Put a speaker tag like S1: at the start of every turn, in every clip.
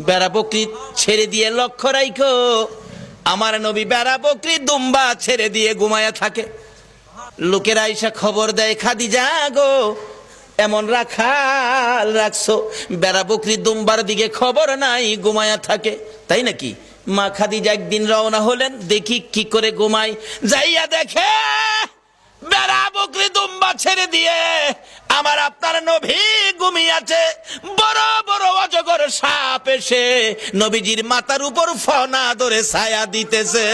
S1: বেড়া বকরি ছেড়ে দিয়ে লক্ষ্য রাখো, আমার নবী বেড়া বকরি দুম্বা ছেড়ে দিয়ে ঘুমায়া থাকে। লোকেরা আইসা খবর দেয়, খাদিজা গো এমন রাখাল রাখছো, বেড়া বকরি দুম্বার দিকে খবর নাই, ঘুমায়া থাকে। তাই নাকি? মা খাদিজা একদিন রওনা হলেন, দেখি কি করে ঘুমাই। যাইয়া দেখে বেড়া বকরি দুম্বা ছেড়ে দিয়ে আমার আপনার নবী ঘুমিয়েছে। বড় বড় অজগর সাপ এসে নবীজির মাথার উপর ফনা ধরে ছায়া দিতেছে।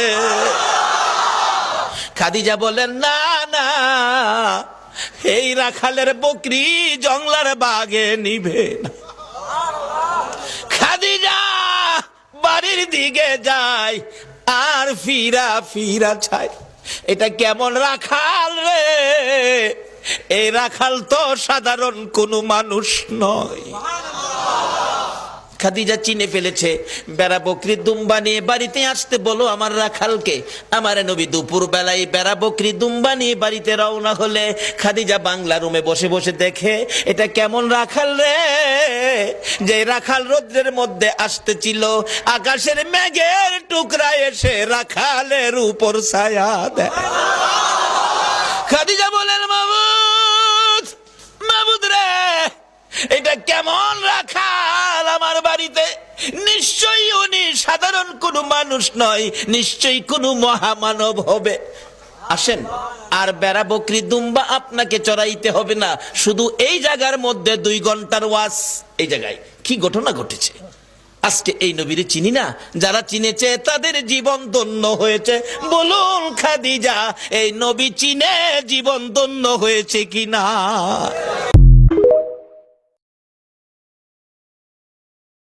S1: খাদিজা বলেন, না না, এই রাখালের বকরি জংলার বাগে নিবে না। খাদিজা বাড়ির দিকে যায় আর ফিরা ফিরা চায়, এটা কেমন রাখাল রে? এই রাখাল তো সাধারণ কোনো মানুষ নয়। খাদিজা চিনে ফেলেছে। বেড়া বকরি দুম্বা নিয়ে বাড়িতে আসতে বলো আমার রাখালকে। আমার নবী দুপুর বেলায় বেড়া বকরি দুম্বা নিয়ে বাড়িতে রওনা হলে খাদিজা বাংলা রুমে বসে বসে দেখে, এটা কেমন রাখাল রে? যে রাখাল রৌদ্রের মধ্যে আসতেছিল, আকাশের মেঘের টুকরা এসে রাখালের উপর ছায়া দেয়। খাদিজা বলেন, মাবুদ মাবুদ রে, এটা কেমন রাখাল আমার বাড়িতে? নিশ্চয়ই উনি সাধারণ কোনো মানুষ নয়, নিশ্চয়ই কোনো মহামানব হবে। আসেন, আর বেড়া বকরি দুম্বা আপনাকে চড়াইতে হবে না, শুধু এই জায়গার মধ্যে 2 ঘন্টার ওয়াজ। এই জায়গায় কি ঘটনা ঘটেছে? আজকে এই নবীর চিনি না, যারা চিনেছে তাদের জীবন ধন্য হয়েছে। বলুন খাদিজা, এই নবী চিনে জীবন ধন্য হয়েছে কিনা?